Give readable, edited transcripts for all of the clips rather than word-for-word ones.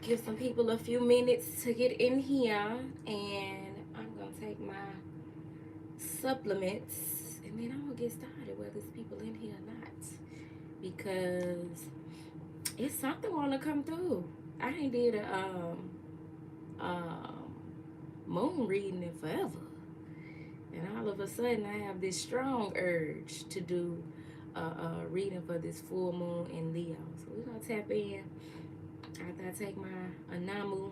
Give some people a few minutes to get in here, and I'm gonna take my supplements, and then I'm gonna get started, whether it's people in here or not, because it's something wanna come through. I ain't did a um moon reading in forever, and all of a sudden I have this strong urge to do a reading for this full moon in Leo. So we're gonna tap in after I take my Anamu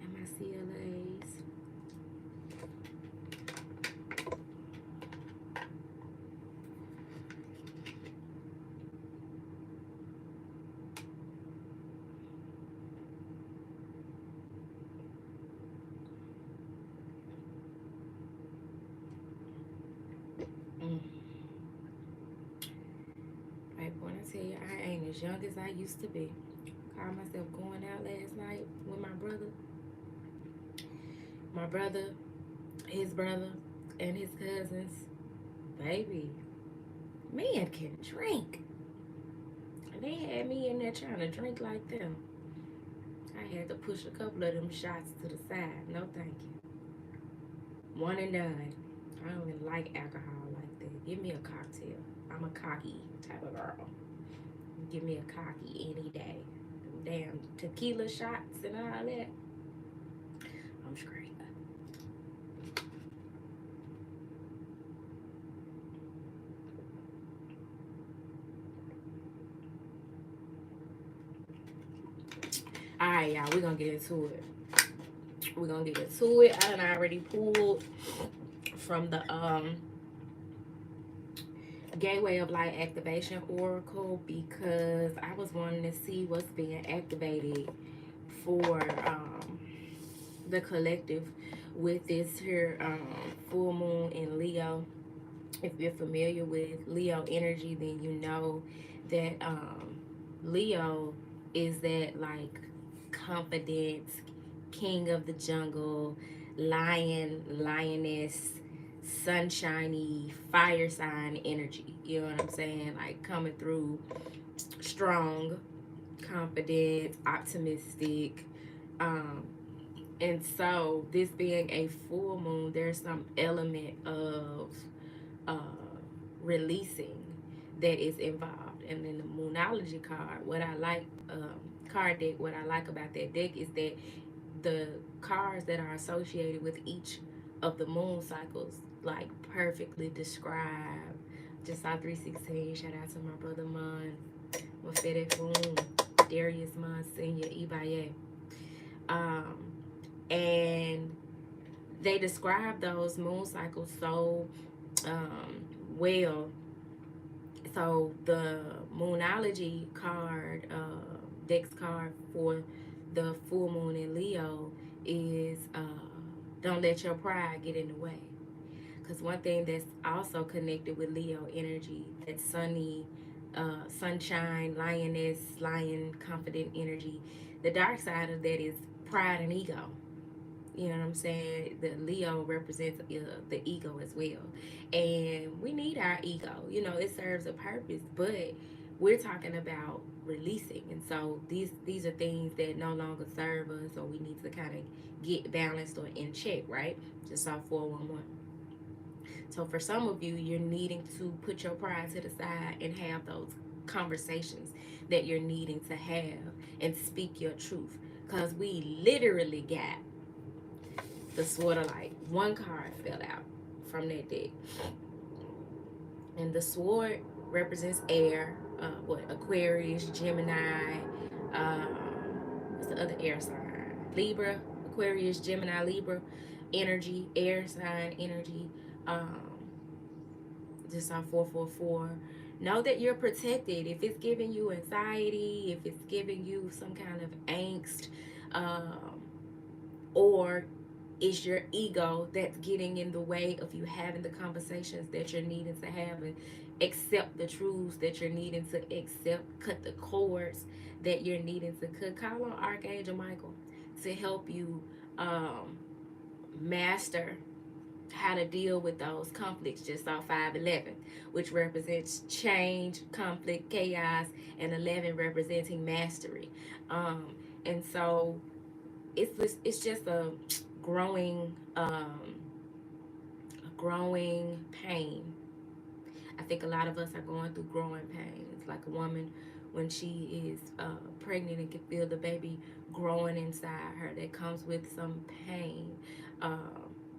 and my CLAs. Mm. Right, when I tell you I ain't as young as I used to be. Called myself going out last night with my brother, his brother, and his cousins. Baby, men can drink. And they had me in there trying to drink like them. I had to push a couple of them shots to the side. No, thank you. One and done. I don't even like alcohol like that. Give me a cocktail. I'm a cocky type of girl. Give me a cocky any day. Them damn tequila shots and all that. I'm straight. All right, y'all. We're gonna get into it. We're gonna get into it. I done already pulled from the Gateway of Light Activation Oracle because I was wanting to see what's being activated for the collective with this here full moon in Leo. If you're familiar with Leo energy, then you know that Leo is that like confidence, king of the jungle, lion, lioness, sunshiny, fire sign energy. You know what I'm saying? Like coming through strong, confident, optimistic. Um, and so, this being a full moon, there's some element of uh, releasing that is involved. And then the Moonology card, what I like, card deck, what I like about that deck is that the cards that are associated with each of the moon cycles, like perfectly describe. Just saw 316. Shout out to my brother Mon, Mafede Foon, Darius Mon Senior, Ibaye. Um, and they describe those moon cycles so well. So the Moonology card, Dex card for the full moon in Leo is don't let your pride get in the way. Because one thing that's also connected with Leo energy, that sunny, sunshine, lioness, lion, confident energy. The dark side of that is pride and ego. You know what I'm saying? The Leo represents the ego as well. And we need our ego. You know, it serves a purpose, but we're talking about releasing. And so these are things that no longer serve us, or we need to kind of get balanced or in check, right? Just off 411. So for some of you, you're needing to put your pride to the side and have those conversations that you're needing to have and speak your truth. Because we literally got the Sword of Light. One card fell out from that deck. And the sword represents air. Aquarius, Gemini. What's the other air sign? Libra, Aquarius, Gemini, Libra. Energy, air sign, energy. Um, just on 444. Know that you're protected. If it's giving you anxiety, if it's giving you some kind of angst, or It's your ego that's getting in the way of you having the conversations that you're needing to have, and accept the truths that you're needing to accept, cut the cords that you're needing to cut. Call on Archangel Michael to help you master how to deal with those conflicts. Just saw 511, which represents change, conflict, chaos, and 11 representing mastery. And so it's just growing a growing pain. I think a lot of us are going through growing pains, like a woman when she is pregnant and can feel the baby growing inside her. That comes with some pain.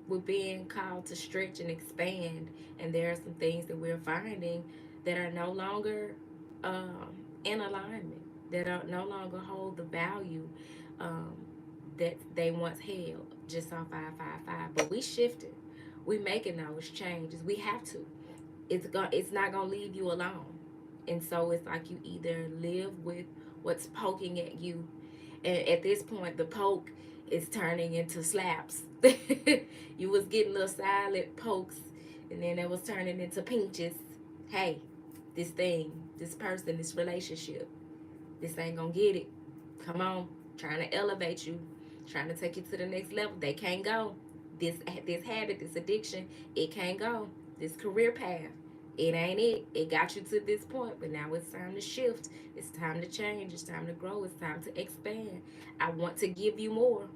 We're being called to stretch and expand, and there are some things that we're finding that are no longer in alignment, that are no longer hold the value um, that they once held. Just on 555, but we shifted. We making those changes. We have to. It's not gonna leave you alone. And so it's like you either live with what's poking at you, and at this point the poke is turning into slaps. You was getting little silent pokes, and then it was turning into pinches. Hey, this thing, this person, this relationship, this ain't gonna get it. Come on, trying to elevate you, trying to take you to the next level. They can't go. This habit, this addiction, it can't go. This career path, it ain't it. It got you to this point, but now it's time to shift. It's time to change. It's time to grow. It's time to expand. I want to give you more.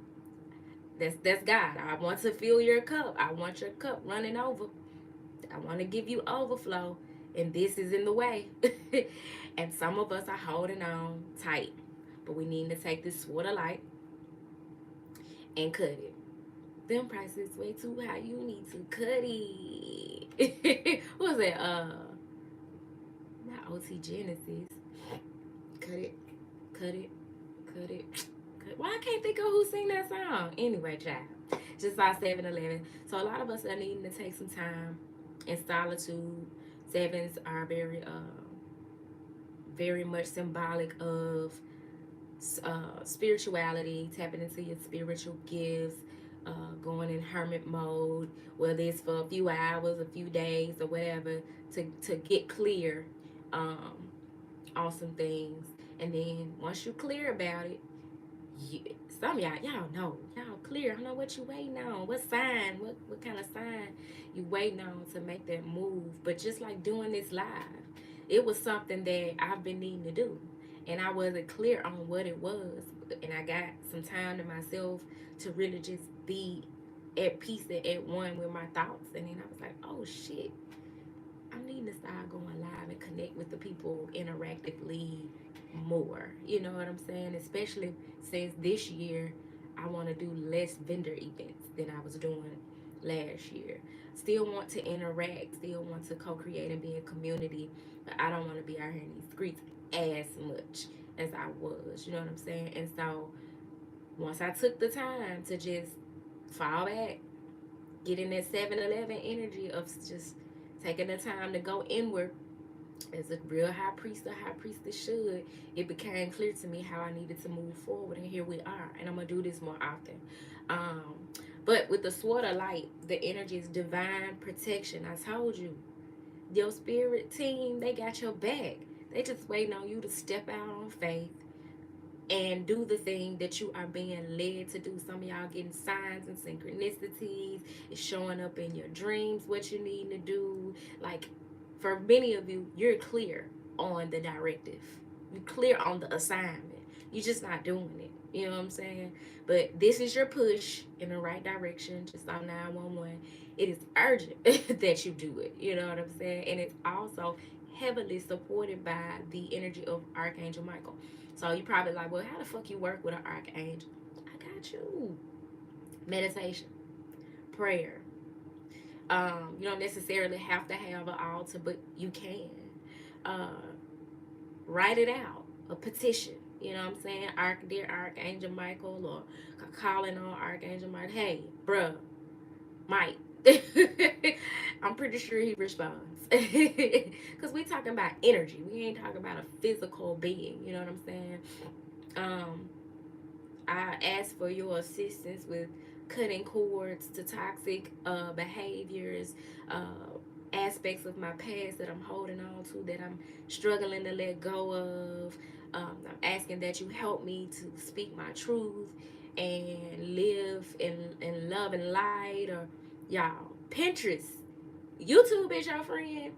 That's God. I want to fill your cup. I want your cup running over. I want to give you overflow, and this is in the way. And some of us are holding on tight, but we need to take this sword of light and cut it. Them prices way too high. You need to cut it. What was it? Not OT Genesis. Cut it, cut it, cut it. Why I can't think of who sang that song? Anyway, child. Just saw 7-Eleven. So a lot of us are needing to take some time in solitude. Sevens are very much symbolic of spirituality, tapping into your spiritual gifts, going in hermit mode, whether it's for a few hours, a few days, or whatever, to get clear on some things. And then once you're clear about it, you, some of y'all know, y'all clear. I don't know what you waiting on. What sign? What kind of sign you waiting on to make that move? But just like doing this live, it was something that I've been needing to do, and I wasn't clear on what it was. And I got some time to myself to really just be at peace and at one with my thoughts. And then I was like, oh shit, I'm needing to start going live and connect with the people interactively more. You know what I'm saying? Especially since this year, I want to do less vendor events than I was doing last year. Still want to interact, still want to co-create and be a community, but I don't want to be out here in these streets as much as I was. You know what I'm saying? And so once I took the time to just fall back, get in that 7-Eleven energy of just taking the time to go inward as a real high priest or high priestess should, it became clear to me how I needed to move forward, and here we are. And I'm gonna do this more often. Um, but with the sword of light, the energy is divine protection. I told you, your spirit team, they got your back. They just waiting on you to step out on faith and do the thing that you are being led to do. Some of y'all getting signs and synchronicities. It's showing up in your dreams what you need to do. Like, for many of you, you're clear on the directive. You're clear on the assignment. You're just not doing it. You know what I'm saying? But this is your push in the right direction, just on 911. It is urgent that you do it. You know what I'm saying? And it's also heavily supported by the energy of Archangel Michael. So you probably like, well, how the fuck you work with an archangel? I got you. Meditation, prayer. You don't necessarily have to have an altar, but you can. Uh, Write it out, a petition. You know what I'm saying? Dear Archangel Michael, or calling on Archangel Michael. Hey, bruh, Mike. I'm pretty sure he responds. Because we talking about energy. We ain't talking about a physical being. You know what I'm saying? I ask for your assistance with cutting cords to toxic behaviors, aspects of my past that I'm holding on to, that I'm struggling to let go of. I'm asking that you help me to speak my truth and live in love and light. Or y'all, Pinterest, YouTube is your friend,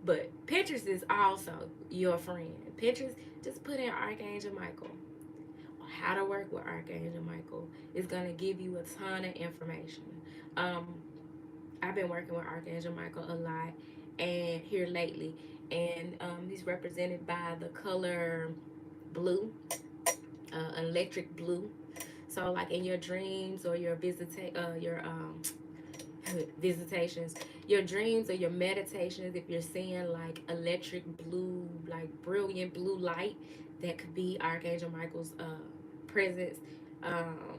but Pinterest is also your friend. Pinterest, just put in Archangel Michael, how to work with Archangel Michael. It's going to give you a ton of information. Um, I've been working with Archangel Michael a lot and here lately, and he's represented by the color blue, electric blue. So, like in your dreams or your visitations, your dreams or your meditations, if you're seeing like electric blue, like brilliant blue light, that could be Archangel Michael's presence, um,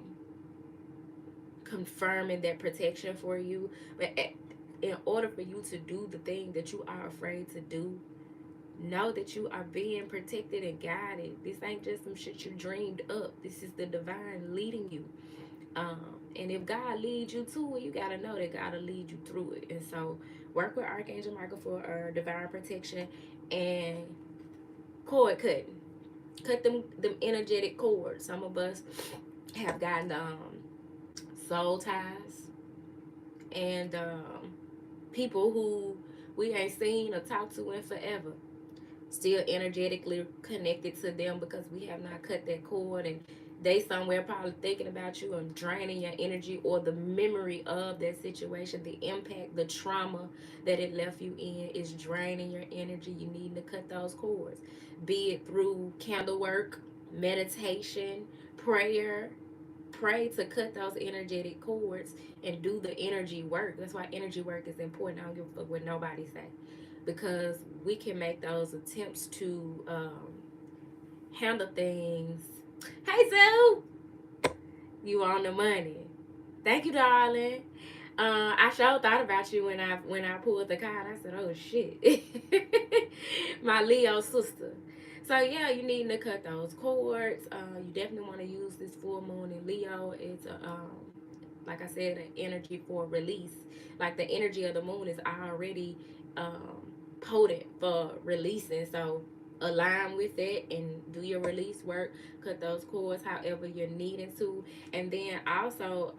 confirming that protection for you. But in order for you to do the thing that you are afraid to do, know that you are being protected and guided. This ain't just some shit you dreamed up. This is the divine leading you. And if God leads you to it, you gotta know that God will lead you through it. And so, work with Archangel Michael for divine protection and cord cutting. Cut them energetic cords. Some of us have gotten soul ties and people who we ain't seen or talked to in forever, still energetically connected to them because we have not cut that cord, and they somewhere probably thinking about you and draining your energy, or the memory of that situation, the impact, the trauma that it left you in is draining your energy. You need to cut those cords, be it through candle work, meditation, prayer. Pray to cut those energetic cords and do the energy work. That's why energy work is important. I don't give a fuck what nobody say, because we can make those attempts to handle things. Hey Zoo, you on the money. Thank you, darling. I sure thought about you when I pulled the card. I said, "Oh shit, my Leo sister." So yeah, you need to cut those cords. You definitely want to use this full moon in Leo. It's a like I said, an energy for release. Like the energy of the moon is already potent for releasing. So align with that and do your release work. Cut those cords however you're needing to, and then also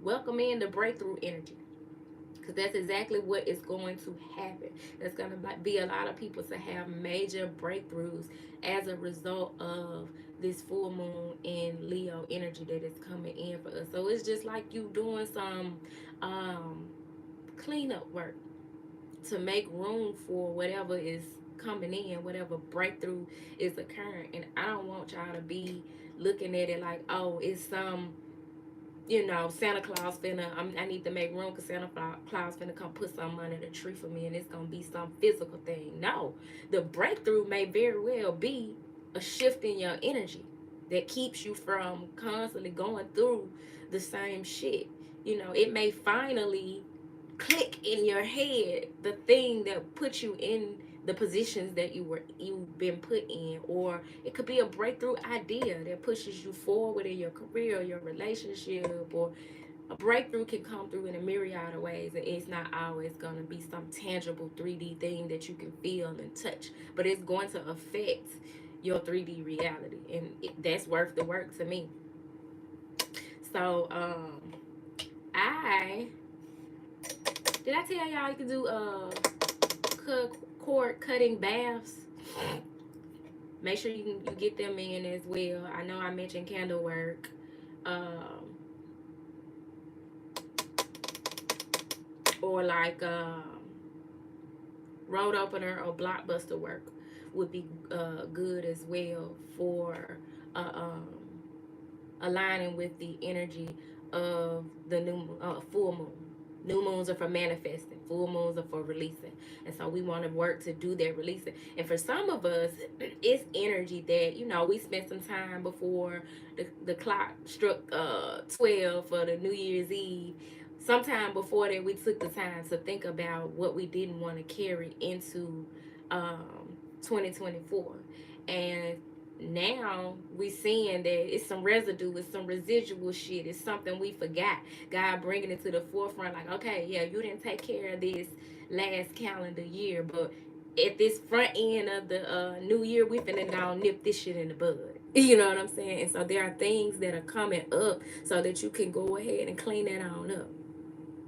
welcome in the breakthrough energy, because that's exactly what is going to happen. There's going to be a lot of people to have major breakthroughs as a result of this full moon in Leo energy that is coming in for us. So it's just like you doing some cleanup work to make room for whatever is coming in, whatever breakthrough is occurring. And I don't want y'all to be looking at it like, oh, it's some, Santa Claus finna, I need to make room because Santa Claus finna come put something under the tree for me and it's gonna be some physical thing. No, the breakthrough may very well be a shift in your energy that keeps you from constantly going through the same shit. It may finally click in your head the thing that put you in the positions that you've been put in, or it could be a breakthrough idea that pushes you forward in your career, your relationship, or a breakthrough can come through in a myriad of ways, and it's not always going to be some tangible 3D thing that you can feel and touch, but it's going to affect your 3D reality, and that's worth the work to me. So I did I tell y'all you can do cord cutting baths? Make sure you get them in as well. I know I mentioned candle work. Or like road opener or blockbuster work would be good as well for uh, um, aligning with the energy of the new full moon. New moons are for manifesting. Full moons are for releasing. And so we want to work to do that releasing. And for some of us, it's energy that, we spent some time before the clock struck 12 for the New Year's Eve. Sometime before that, we took the time to think about what we didn't want to carry into 2024. And now we seeing that it's some residue, it's some residual shit, it's something we forgot. God bringing it to the forefront, like, okay, yeah, you didn't take care of this last calendar year, but at this front end of the new year, we finna go nip this shit in the bud. You know what I'm saying? And so there are things that are coming up so that you can go ahead and clean that on up.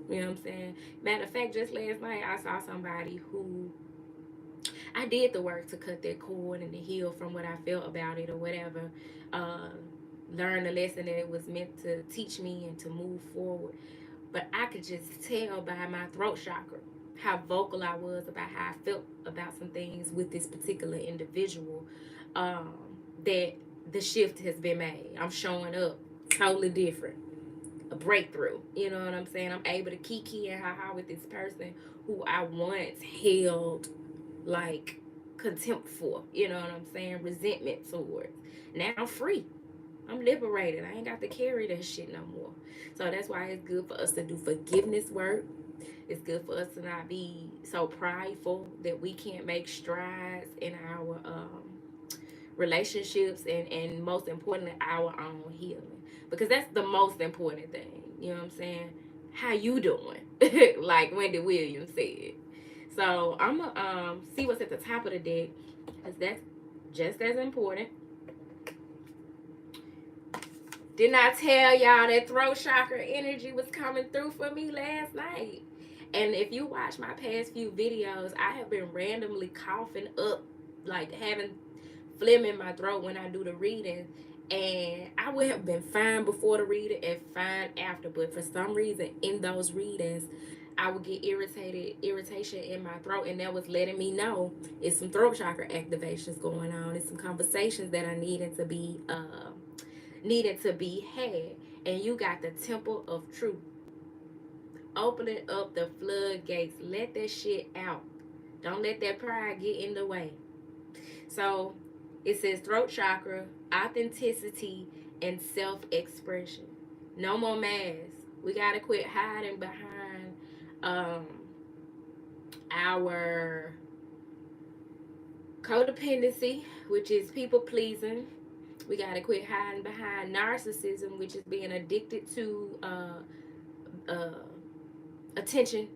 You know what I'm saying? Matter of fact, just last night I saw somebody who, I did the work to cut that cord and to heal from what I felt about it or whatever. Uh, Learn the lesson that it was meant to teach me and to move forward. But I could just tell by my throat chakra how vocal I was about how I felt about some things with this particular individual, um, that the shift has been made. I'm showing up totally different. A breakthrough. You know what I'm saying? I'm able to kiki and ha with this person who I once held like contempt for. You know what I'm saying? Resentment towards. Now I'm free. I'm liberated. I ain't got to carry that shit no more. So that's why it's good for us to do forgiveness work. It's good for us to not be so prideful that we can't make strides in our relationships, and most importantly, our own healing. Because that's the most important thing. You know what I'm saying? How you doing? Like Wendy Williams said. So I'm going to see what's at the top of the deck, because that's just as important. Didn't I tell y'all that throat chakra energy was coming through for me last night? And if you watch my past few videos, I have been randomly coughing up, like having phlegm in my throat when I do the reading. And I would have been fine before the reading and fine after. But for some reason, in those readings, I would get irritation in my throat. And that was letting me know it's some throat chakra activations going on. It's some conversations that I needed to be had. And you got the temple of truth opening up the floodgates. Let that shit out. Don't let that pride get in the way. So it says throat chakra, authenticity, and self-expression. No more masks. We gotta quit hiding behind um, our codependency, which is people pleasing. We gotta quit hiding behind narcissism, which is being addicted to uh, attention.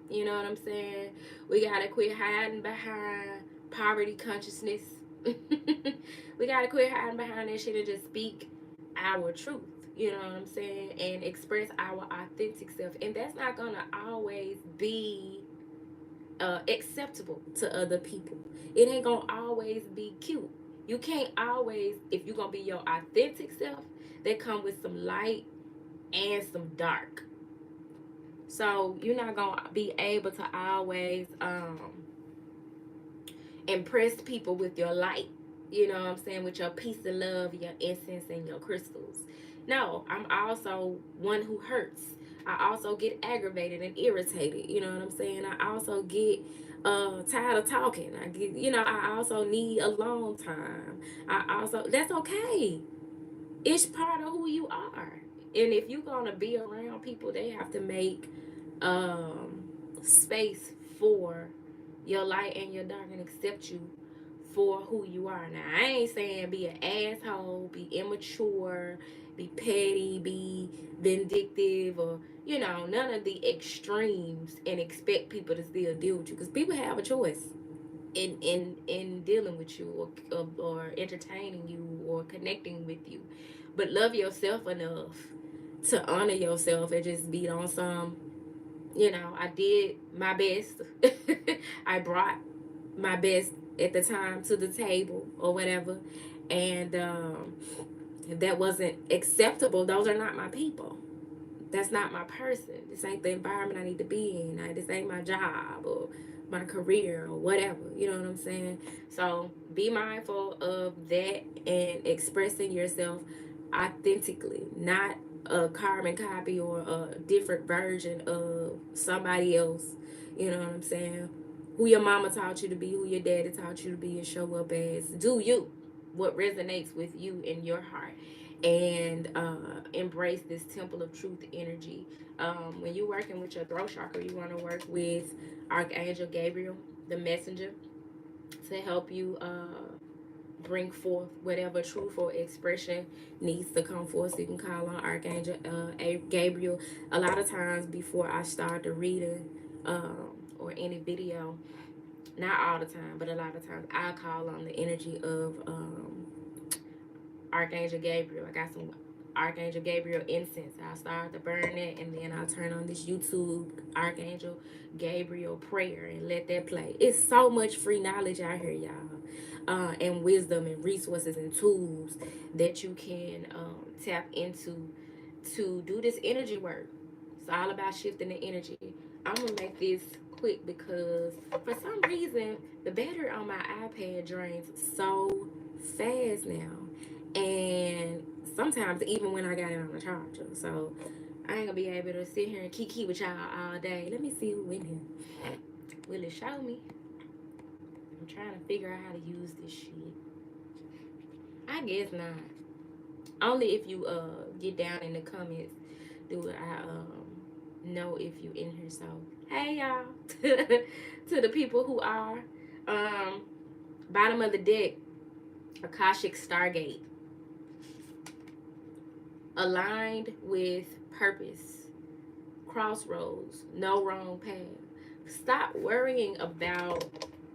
You know what I'm saying? We gotta quit hiding behind poverty consciousness. We gotta quit hiding behind that shit and just speak our truth. You know what I'm saying? And express our authentic self. And that's not gonna always be acceptable to other people. It ain't gonna always be cute. You can't always, if you're gonna be your authentic self, that come with some light and some dark. So you're not gonna be able to always impress people with your light. You know what I'm saying? With your peace and love, your incense, and your crystals. No, I'm also one who hurts. I also get aggravated and irritated. You know what I'm saying? I also get tired of talking. I also need a long time. That's okay. It's part of who you are. And if you're gonna be around people, they have to make space for your light and your dark and accept you for who you are. Now, I ain't saying be an asshole, be immature, be petty, be vindictive, or none of the extremes, and expect people to still deal with you, because people have a choice in dealing with you, or entertaining you, or connecting with you. But love yourself enough to honor yourself and just be on some, I did my best. I brought my best at the time to the table or whatever. And if that wasn't acceptable, those are not my people. That's not my person. This ain't the environment I need to be in. This ain't my job or my career or whatever. You know what I'm saying? So be mindful of that and expressing yourself authentically, not a carbon copy or a different version of somebody else. You know what I'm saying? Who your mama taught you to be, who your daddy taught you to be, and show up as. Do you. What resonates with you in your heart. And embrace this temple of truth energy. When you're working with your throat chakra, you want to work with Archangel Gabriel, the messenger, to help you bring forth whatever truth or expression needs to come forth. So you can call on Archangel Gabriel. A lot of times before I start the reading or any video, not all the time, but a lot of times I call on the energy of Archangel Gabriel. I got some Archangel Gabriel incense. I'll start to burn it, and then I'll turn on this YouTube Archangel Gabriel prayer and let that play. It's so much free knowledge out here, y'all, and wisdom and resources and tools that you can tap into to do this energy work. It's all about shifting the energy. I'm gonna make this quick because for some reason the battery on my iPad drains so fast now, and sometimes even when I got it on the charger. So I ain't gonna be able to sit here and kiki with y'all all day. Let me see who in here. Will it show me? I'm trying to figure out how to use this shit. I guess not. Only if you get down in the comments do I know if you in here. So hey y'all, to the people who are bottom of the deck, Akashic Stargate, aligned with purpose, crossroads, no wrong path. Stop worrying about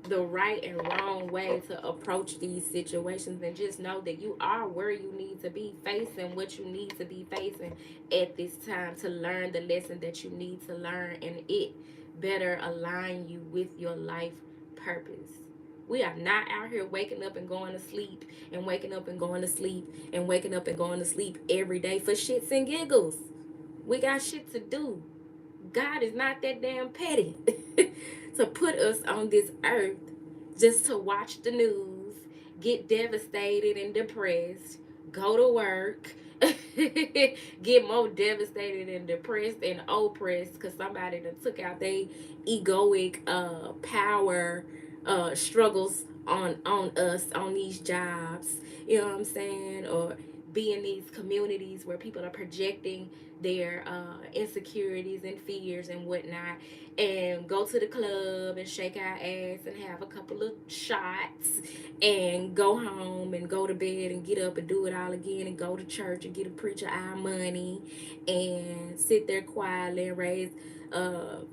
the right and wrong way to approach these situations, and just know that you are where you need to be, facing what you need to be facing at this time to learn the lesson that you need to learn, and it better align you with your life purpose. We are not out here waking up and going to sleep and waking up and going to sleep and waking up and going to sleep every day for shits and giggles. We got shit to do. God is not that damn petty to put us on this earth just to watch the news, get devastated and depressed, go to work, get more devastated and depressed and oppressed because somebody done took out their egoic power struggles on us on these jobs. You know what I'm saying? Or be in these communities where people are projecting their insecurities and fears and whatnot, and go to the club and shake our ass and have a couple of shots and go home and go to bed and get up and do it all again and go to church and get a preacher our money and sit there quietly and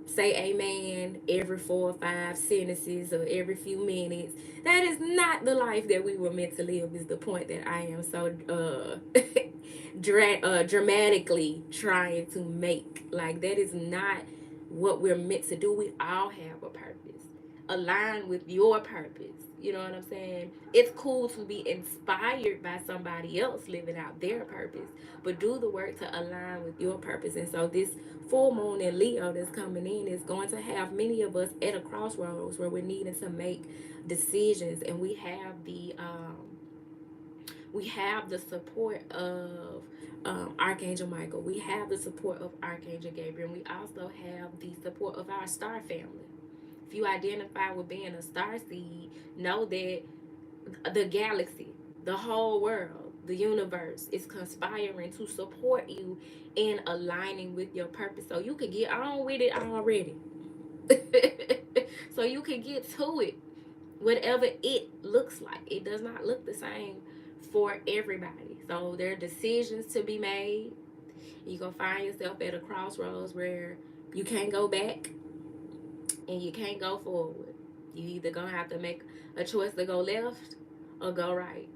say amen every 4 or 5 sentences or every few minutes. That is not the life that we were meant to live, is the point that I am so dramatically trying to make. Like, that is not what we're meant to do. We all have a purpose. Align with your purpose. You know what I'm saying? It's cool to be inspired by somebody else living out their purpose, but do the work to align with your purpose. And so this full moon in Leo that's coming in is going to have many of us at a crossroads where we're needing to make decisions, and we have the support of Archangel Michael. We have the support of Archangel Gabriel. And we also have the support of our star family. If you identify with being a star seed, know that the galaxy, the whole world, the universe is conspiring to support you in aligning with your purpose. So you can get on with it already. So you can get to it, whatever it looks like. It does not look the same for everybody. So there are decisions to be made. You're going to find yourself at a crossroads where you can't go back and you can't go forward. You either going to have to make a choice to go left or go right.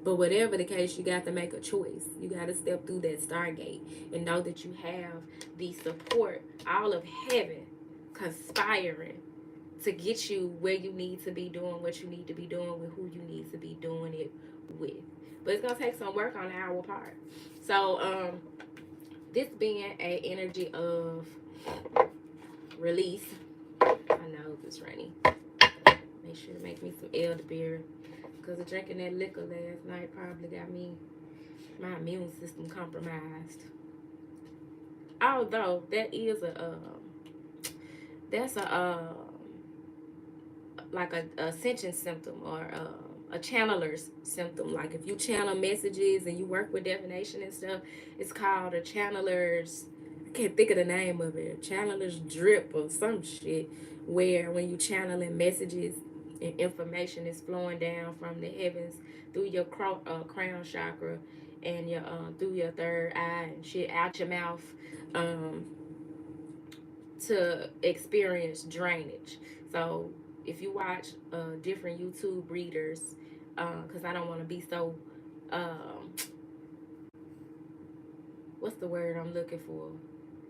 But whatever the case, you got to make a choice. You got to step through that stargate and know that you have the support, all of heaven conspiring to get you where you need to be doing what you need to be doing with who you need to be doing it with. But it's going to take some work on our part. So this being a energy of release, I know it's rainy. Make sure to make me some elderberry, because drinking that liquor last night probably got my immune system compromised. Although that is that's like a ascension symptom, or a channeler's symptom. Like if you channel messages and you work with divination and stuff, it's called a channeler's, I can't think of the name of it, channeler's drip or some shit, where when you channeling messages and information is flowing down from the heavens through your crown chakra and your through your third eye and shit out your mouth, um, to experience drainage. So if you watch different YouTube readers, because I don't want to be so, what's the word I'm looking for?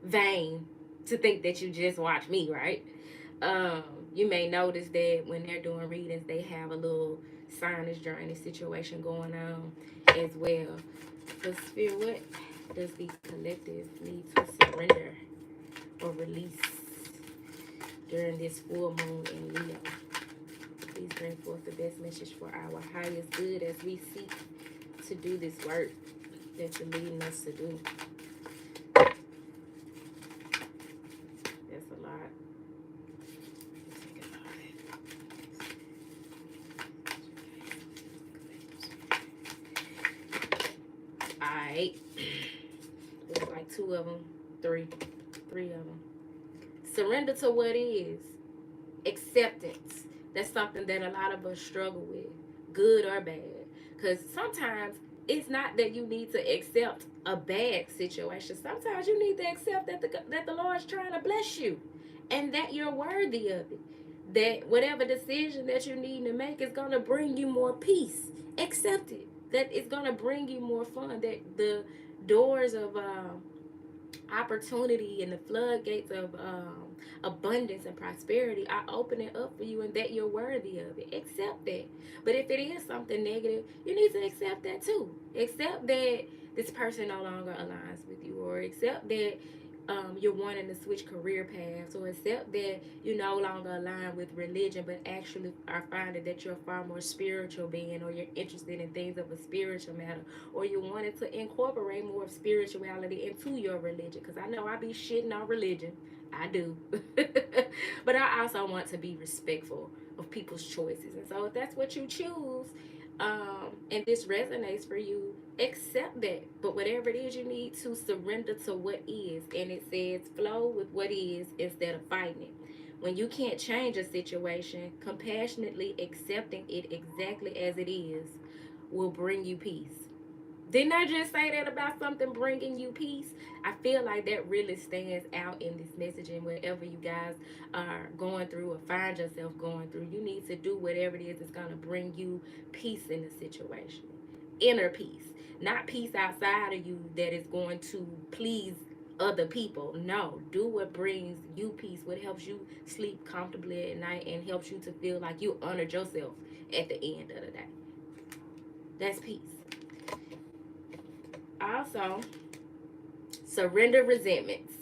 Vain to think that you just watch me, right? Um, you may notice that when they're doing readings, they have a little sinus drainage situation going on as well. But Spirit, what does the collective need to surrender or release during this full moon in Leo? Please bring forth the best message for our highest good as we seek to do this work that you're leading us to do. That's a lot. Alright. There's like two of them. Three of them. Surrender to what is. Acceptance. That's something that a lot of us struggle with, good or bad. Because sometimes it's not that you need to accept a bad situation. Sometimes you need to accept that the Lord's trying to bless you and that you're worthy of it. That whatever decision that you need to make is going to bring you more peace. Accept it. That it's going to bring you more fun. That the doors of opportunity and the floodgates of abundance and prosperity are opening up for you and that you're worthy of it. Accept that. But if it is something negative, you need to accept that too. Accept that this person no longer aligns with you, or accept that you're wanting to switch career paths, or accept that you no longer align with religion but actually are finding that you're a far more spiritual being, or you're interested in things of a spiritual matter, or you wanted to incorporate more of spirituality into your religion. Because I know I be shitting on religion, I do. But I also want to be respectful of people's choices. And so if that's what you choose, and this resonates for you, accept that. But whatever it is, you need to surrender to what is. And it says flow with what is instead of fighting it. When you can't change a situation, compassionately accepting it exactly as it is will bring you peace. Didn't I just say that about something bringing you peace? I feel like that really stands out in this message, and wherever you guys are going through or find yourself going through, you need to do whatever it is that's going to bring you peace in the situation. Inner peace. Not peace outside of you that is going to please other people. No, do what brings you peace, what helps you sleep comfortably at night and helps you to feel like you honored yourself at the end of the day. That's peace. Also, surrender resentments.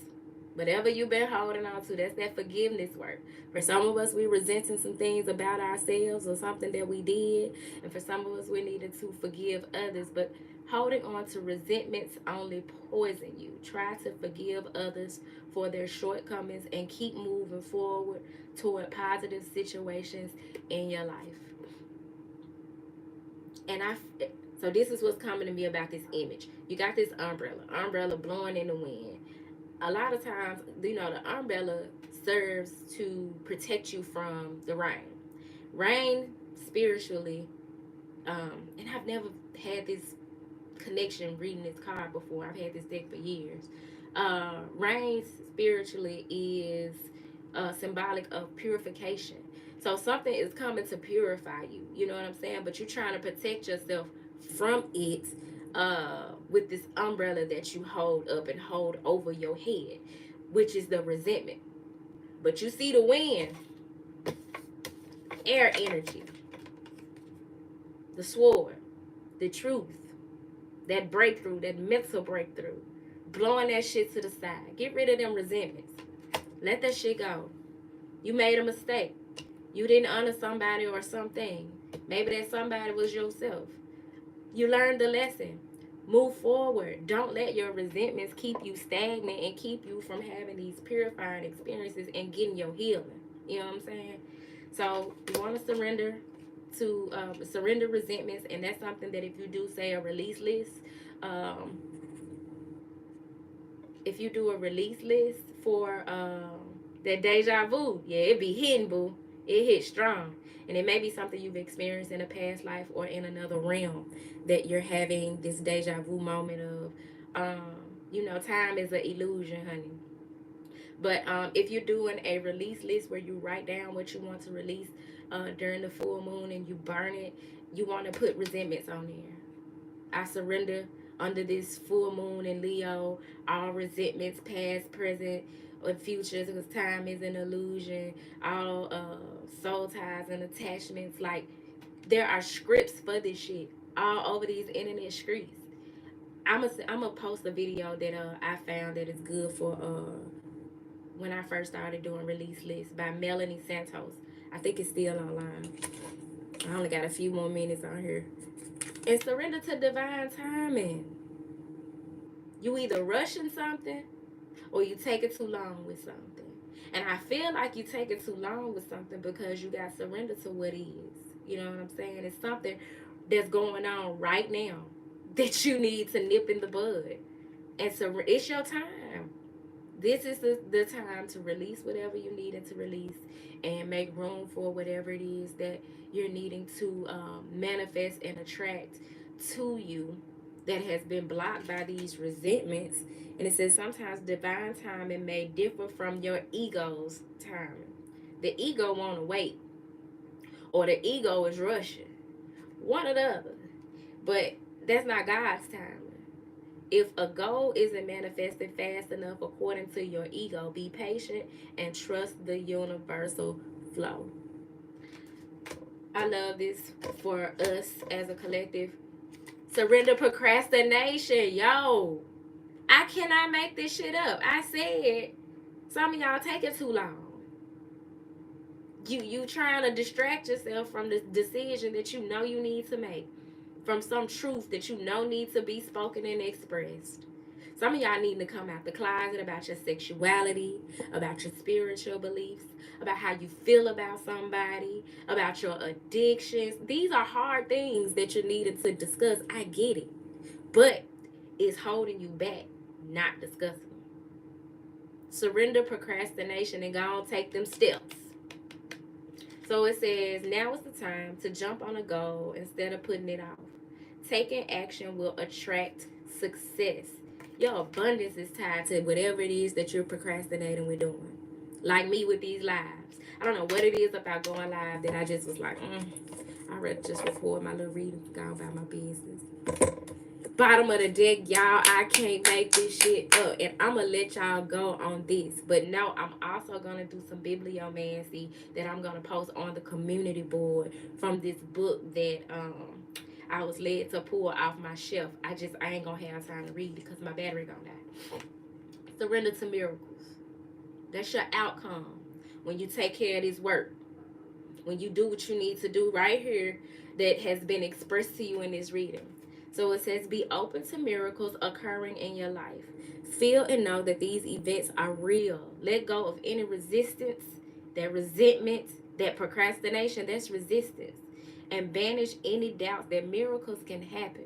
Whatever you've been holding on to, that's that forgiveness work. For some of us, we're resenting some things about ourselves or something that we did. And for some of us, we needed to forgive others. But holding on to resentments only poison you. Try to forgive others for their shortcomings and keep moving forward toward positive situations in your life. And so this is what's coming to me about this image. You got this umbrella blowing in the wind. A lot of times, the umbrella serves to protect you from the rain. Rain spiritually, and I've never had this connection reading this card before. I've had this deck for years. Rain spiritually is symbolic of purification. So something is coming to purify you. You know what I'm saying? But you're trying to protect yourself from it with this umbrella that you hold up and hold over your head, which is the resentment. But you see the wind, air energy, the sword, the truth, that breakthrough, that mental breakthrough, blowing that shit to the side. Get rid of them resentments. Let that shit go. You made a mistake. You didn't honor somebody or something. Maybe that somebody was yourself. You learned the lesson. Move forward. Don't let your resentments keep you stagnant and keep you from having these purifying experiences and getting your healing. You know what I'm saying? So you want to surrender resentments, and that's something that if you do say a release list, if you do a release list for that deja vu, yeah, it be hidden, boo. It hits strong. And it may be something you've experienced in a past life or in another realm that you're having this deja vu moment of. Time is an illusion, honey. But if you're doing a release list where you write down what you want to release during the full moon and you burn it, you want to put resentments on there. I surrender under this full moon in Leo all resentments, past, present, or future, because time is an illusion. All soul ties and attachments. Like, there are scripts for this shit all over these internet streets. I'm gonna post a video that I found that is good for when I first started doing release lists by Melanie Santos. I think it's still online. I only got a few more minutes on here. And surrender to divine timing. You either rushing something or you take it too long with something. And I feel like you take it too long with something because you got surrender to what is. You know what I'm saying? It's something that's going on right now that you need to nip in the bud. And so it's your time. This is the time to release whatever you needed to release and make room for whatever it is that you're needing to manifest and attract to you that has been blocked by these resentments. And it says sometimes divine timing may differ from your ego's timing. The ego want to wait, or the ego is rushing. One or the other. But that's not God's timing. If a goal isn't manifesting fast enough according to your ego, be patient and trust the universal flow. I love this for us as a collective. Surrender procrastination. Yo, I cannot make this shit up. I said some of y'all taking too long. You trying to distract yourself from the decision that you know you need to make, from some truth that you know needs to be spoken and expressed. Some of y'all need to come out the closet about your sexuality, about your spiritual beliefs, about how you feel about somebody, about your addictions. These are hard things that you're needing to discuss. I get it. But it's holding you back, not discussing them. Surrender procrastination and go on, take them steps. So it says, now is the time to jump on a goal instead of putting it off. Taking action will attract success. Your abundance is tied to whatever it is that you're procrastinating with doing. Like me with these lives. I don't know what it is about going live that I just was like, I read just record my little reading, go about my business. Bottom of the deck, y'all, I can't make this shit up. And I'm going to let y'all go on this. But no, I'm also going to do some bibliomancy that I'm going to post on the community board from this book that I was led to pull off my shelf. I ain't going to have time to read it because my battery going to die. Surrender to miracles. That's your outcome when you take care of this work. When you do what you need to do right here that has been expressed to you in this reading. So it says, be open to miracles occurring in your life. Feel and know that these events are real. Let go of any resistance, that resentment, that procrastination, that's resistance. And banish any doubts that miracles can happen.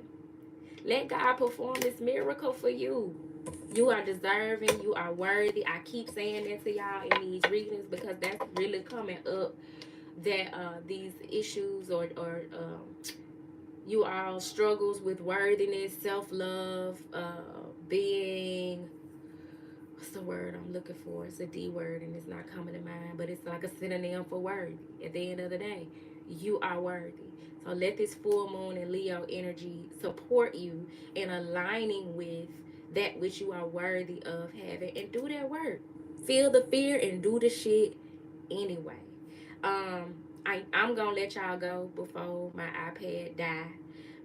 Let God perform this miracle for you. You are deserving. You are worthy. I keep saying that to y'all in these readings because that's really coming up. That these issues or you all struggles with worthiness, self-love, being, what's the word I'm looking for? It's a D word and it's not coming to mind, but it's like a synonym for worthy. At the end of the day, you are worthy. So let this full moon and Leo energy support you in aligning with that which you are worthy of having, and do that work. Feel the fear and do the shit anyway. I'm gonna let y'all go before my iPad die.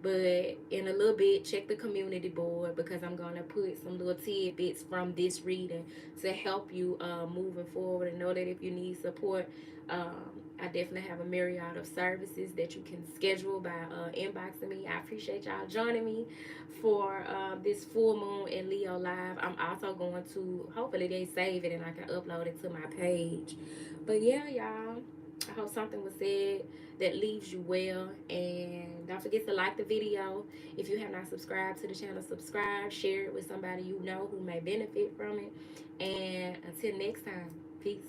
But in a little bit, check the community board because I'm gonna put some little tidbits from this reading to help you moving forward. And know that if you need support, I definitely have a myriad of services that you can schedule by inboxing me. I appreciate y'all joining me for this full moon in Leo live. I'm also going to, hopefully they save it and I can upload it to my page. But yeah, y'all, I hope something was said that leaves you well. And don't forget to like the video. If you have not subscribed to the channel, subscribe, share it with somebody you know who may benefit from it. And until next time, peace.